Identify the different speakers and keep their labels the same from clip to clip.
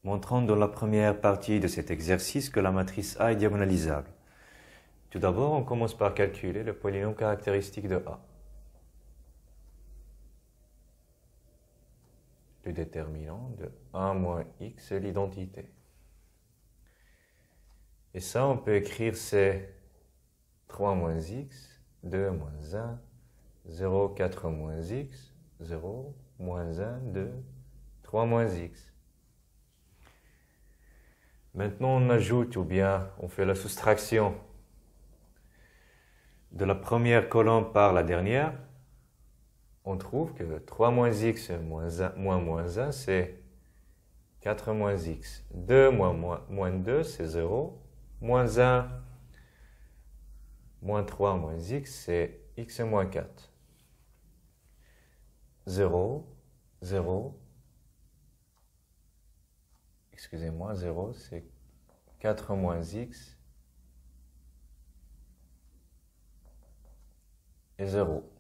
Speaker 1: Montrons dans la première partie de cet exercice que la matrice A est diagonalisable. Tout d'abord, on commence par calculer le polynôme caractéristique de A. Le déterminant de 1 moins x est l'identité. Et ça, on peut écrire c'est 3 moins x, 2 moins 1, 0, 4 moins x, 0, moins 1, 2, 3 moins x. Maintenant, on ajoute ou bien on fait la soustraction de la première colonne par la dernière. On trouve que 3 moins x moins 1, moins 1 c'est 4 moins x. 2 moins 2, c'est 0. Moins 1, moins 3 moins x, c'est x moins 4. 0, 0. Excusez-moi, 0, c'est 4 moins x et 0.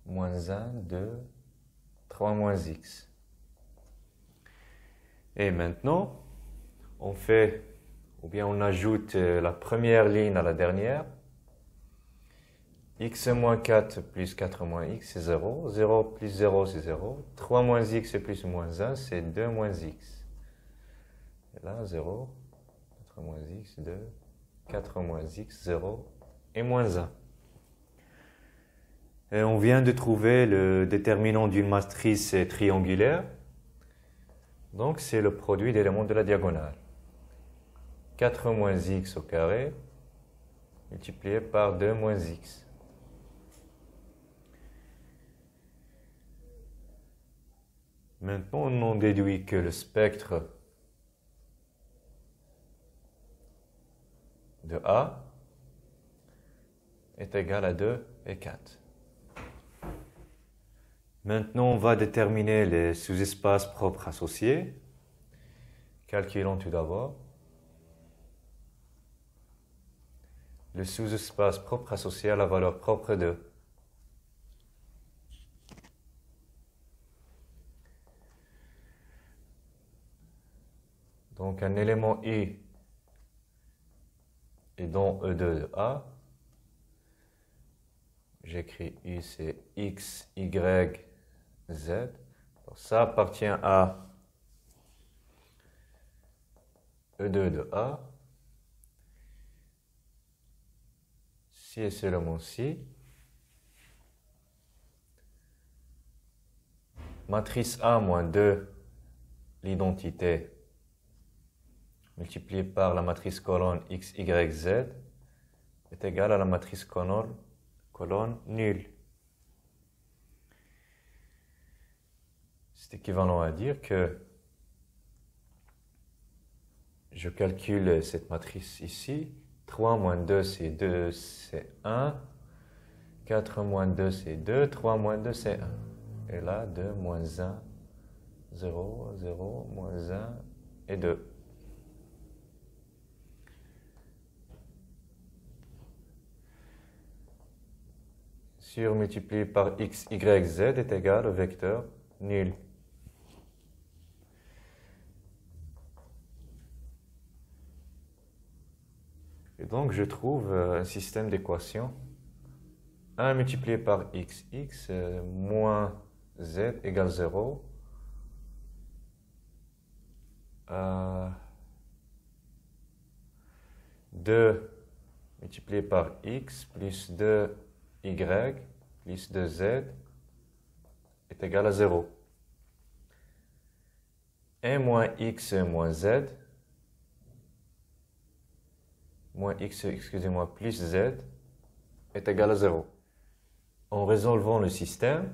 Speaker 1: Moins 1, 2, 3 moins x. Et maintenant, on fait, ou bien on ajoute la première ligne à la dernière. X moins 4 plus 4 moins x, c'est 0. 0 plus 0, c'est 0. 3 moins x plus moins 1, c'est 2 moins x. Et là, 0, 4 moins x, 2, 4 moins x, 0 et moins 1. Et on vient de trouver le déterminant d'une matrice triangulaire. Donc, c'est le produit d'éléments de la diagonale. 4 moins x au carré multiplié par 2 moins x. Maintenant, on en déduit que le spectre de A est égal à 2 et 4. Maintenant, on va déterminer les sous-espaces propres associés. Calculons tout d'abord le sous-espace propre associé à la valeur propre de. Donc, un élément I est dans E2 de A. J'écris I, c'est X, Y, Z. Alors, ça appartient à E2 de A. Si et seulement si. Matrice A moins 2, l'identité, multipliée par la matrice colonne X, Y, Z, est égale à la matrice colonne nulle. C'est équivalent à dire que je calcule cette matrice ici. 3 moins 2, c'est 2, c'est 1. 4 moins 2, c'est 2. 3 moins 2, c'est 1. Et là, 2 moins 1, 0, 0, moins 1 et 2. Surmultiplié par x, y, z est égal au vecteur nul. Et donc, je trouve un système d'équations. 1 multiplié par x, x moins z égale 0. 2 multiplié par x plus 2 y plus 2z est égal à 0. 1 moins x moins z, moins x, excusez-moi, plus z est égal à 0. En résolvant le système,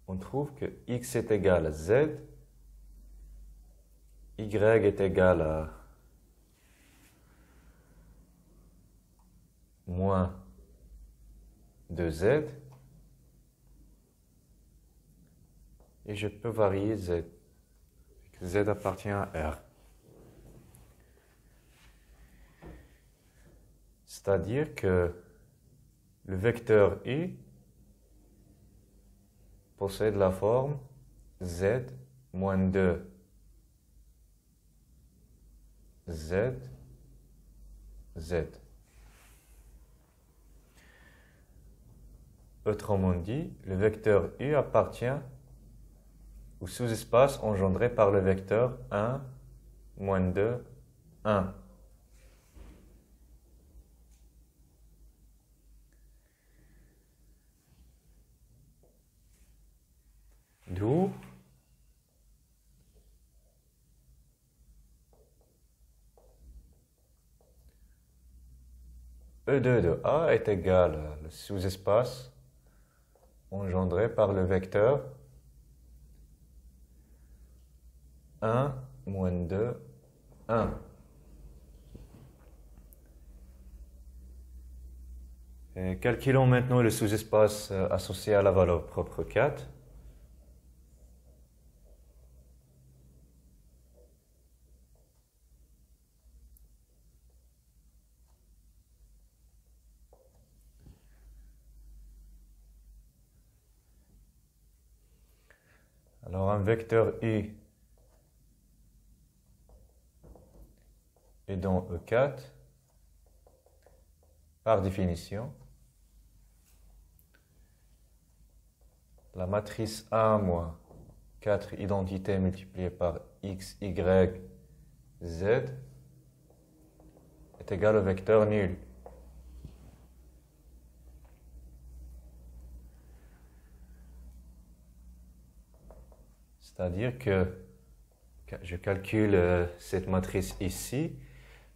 Speaker 1: on trouve que x est égal à z, y est égal à moins 2z, et je peux varier z. Z appartient à R. C'est-à-dire que le vecteur I possède la forme z moins 2 Z, Z. Autrement dit, le vecteur U appartient au sous-espace engendré par le vecteur 1, moins 2, 1. D'où E2 de A est égal au sous-espace engendré par le vecteur 1, moins 2, 1. Et calculons maintenant le sous-espace associé à la valeur propre 4. Alors un vecteur U est dans E4, par définition. La matrice A moins 4 identités multipliées par x, y, z est égale au vecteur nul. C'est-à-dire que je calcule cette matrice ici.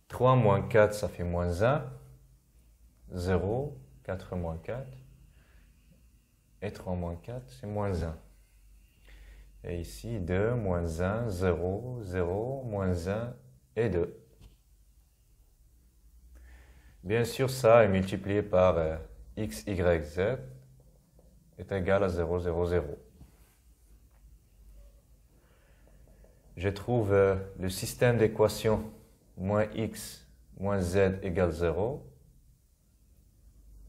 Speaker 1: 3 moins 4, ça fait moins 1. 0, 4 moins 4. Et 3 moins 4, c'est moins 1. Et ici, 2, moins 1, 0, 0, moins 1 et 2. Bien sûr, ça est multiplié par x, y, z est égal à 0, 0, 0. Je trouve le système d'équations moins x moins z égale 0.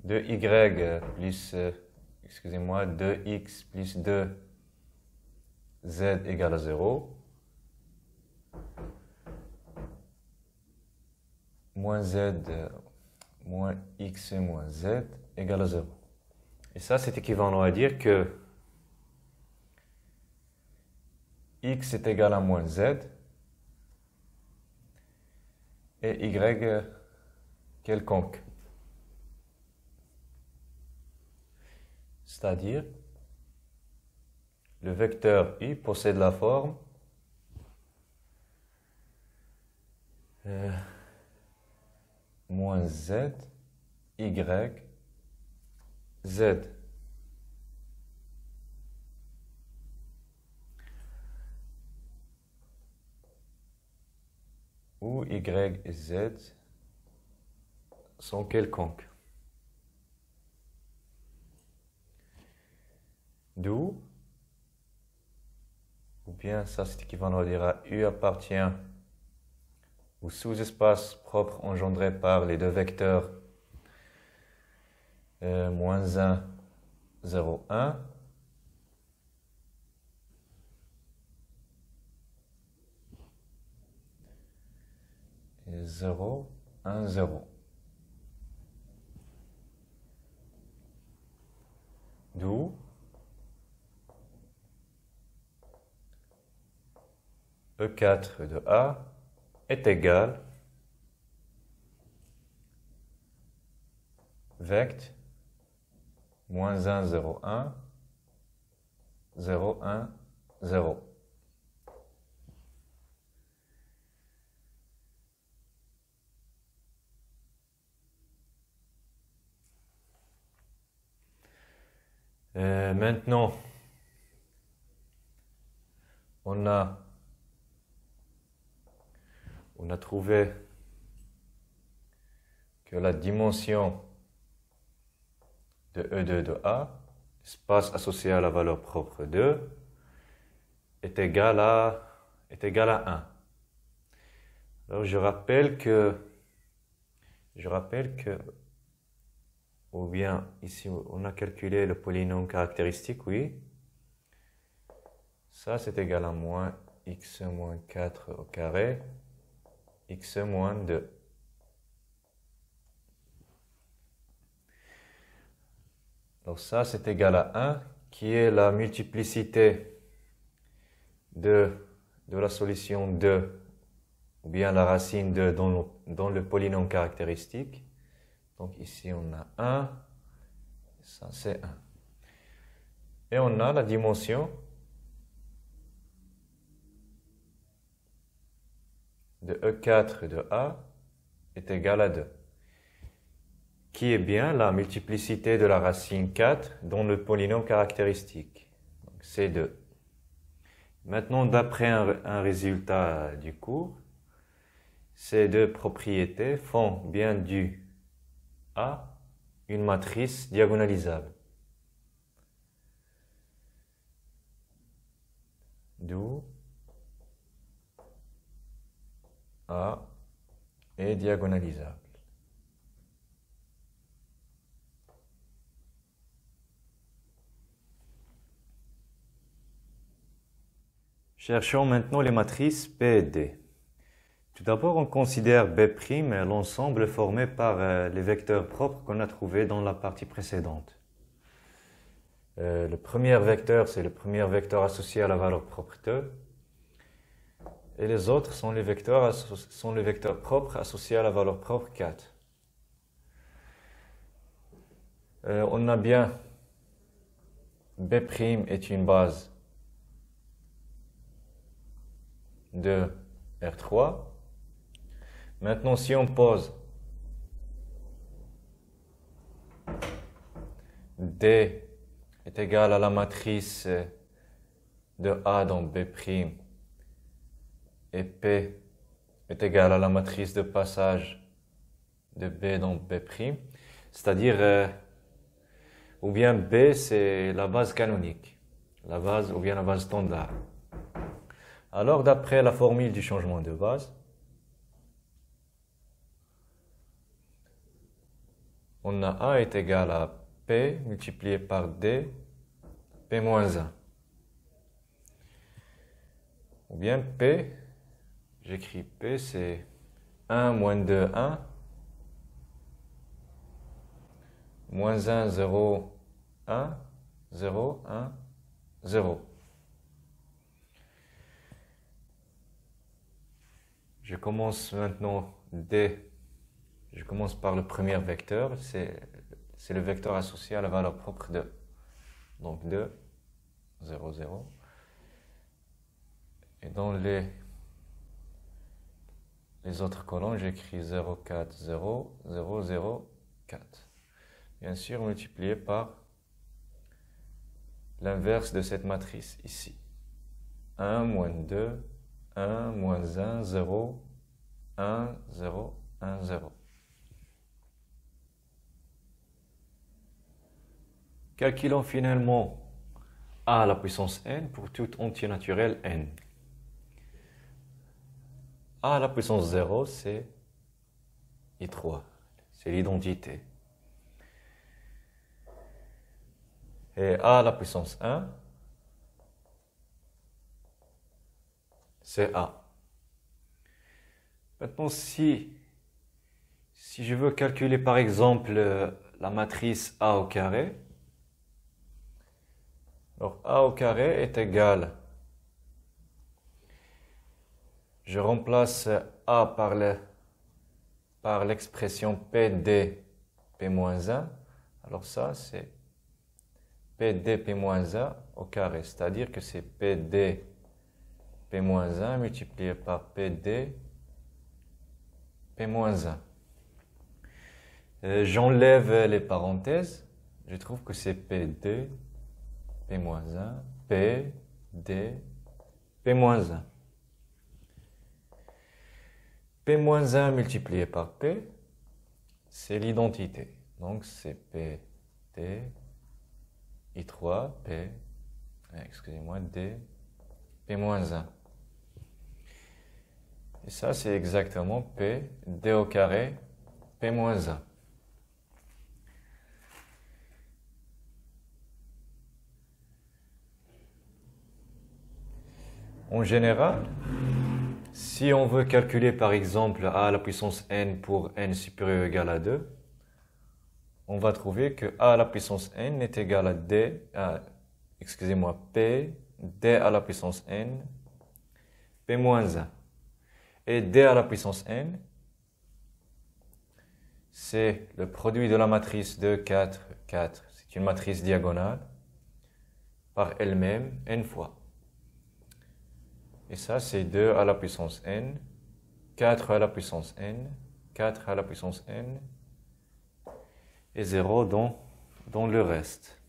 Speaker 1: 2y plus, excusez-moi, 2x plus 2z égale à 0. Moins z moins x moins z égale à 0. Et ça, c'est équivalent à dire que x est égal à moins z et y quelconque. C'est-à-dire, le vecteur u possède la forme moins z, y, z. Où y et z sont quelconques. D'où, ou bien ça c'est équivalent à dire à U appartient au sous-espace propre engendré par les deux vecteurs moins 1, 0, 1. Et 0, 1, 0. D'où E4 de A est égal vect moins 1, 0, 1, 0, 1, 0. Maintenant, on a trouvé que la dimension de E2 de A, espace associé à la valeur propre 2, est égale à 1. Alors je rappelle que, ou bien ici on a calculé le polynôme caractéristique, oui. Ça c'est égal à moins x moins 4 au carré x moins 2. Donc ça, c'est égal à 1, qui est la multiplicité de la solution 2, ou bien la racine 2 dans le polynôme caractéristique. Donc ici, on a 1, ça c'est 1. Et on a la dimension de E4 de A est égale à 2, qui est bien la multiplicité de la racine 4 dans le polynôme caractéristique. Donc c'est 2. Maintenant, d'après un résultat du cours, ces deux propriétés font bien du A une matrice diagonalisable. D'où A est diagonalisable. Cherchons maintenant les matrices P et D. Tout d'abord, on considère B' l'ensemble formé par les vecteurs propres qu'on a trouvés dans la partie précédente. Le premier vecteur, c'est le premier vecteur associé à la valeur propre 2. Et les autres sont les vecteurs propres associés à la valeur propre 4. On a bien B' est une base de R3. Maintenant, si on pose D est égal à la matrice de A dans B' et P est égal à la matrice de passage de B dans B', c'est-à-dire, ou bien B c'est la base canonique, la base ou bien la base standard. Alors, d'après la formule du changement de base, on a A est égal à P multiplié par D, P moins 1. Ou bien P, j'écris P, c'est 1 moins 2, 1, moins 1, 0, 1, 0, 1, 0. Je commence maintenant D. Je commence par le premier vecteur, c'est le vecteur associé à la valeur propre 2. Donc 2, 0, 0. Et dans les autres colonnes, j'écris 0, 4, 0, 0, 0, 4. Bien sûr, multiplié par l'inverse de cette matrice ici. 1, moins 2, 1, moins 1, 0, 1, 0, 1, 0. Calculons finalement A à la puissance n pour tout entier naturel n. A à la puissance 0, c'est I3, c'est l'identité. Et A à la puissance 1, c'est A. Maintenant, si je veux calculer par exemple la matrice A au carré, alors A au carré est égal, je remplace A par l'expression PD P-1, alors ça c'est PD P-1 au carré, c'est-à-dire que c'est PD P-1 multiplié par PD P-1. J'enlève les parenthèses, je trouve que c'est PD P-1, P, D, P-1. P-1 multiplié par P, c'est l'identité. Donc c'est P, D, I3, P, excusez-moi, D, P-1. Et ça, c'est exactement P, D au carré, P-1. En général, Si on veut calculer par exemple a à la puissance n pour n supérieur ou égal à 2, on va trouver que a à la puissance n est égal à p d à la puissance n, p moins 1. Et d à la puissance n, c'est le produit de la matrice de 4, 4. C'est une matrice diagonale par elle-même n fois. Et ça, c'est 2 à la puissance n, 4 à la puissance n, 4 à la puissance n, et 0 dans le reste.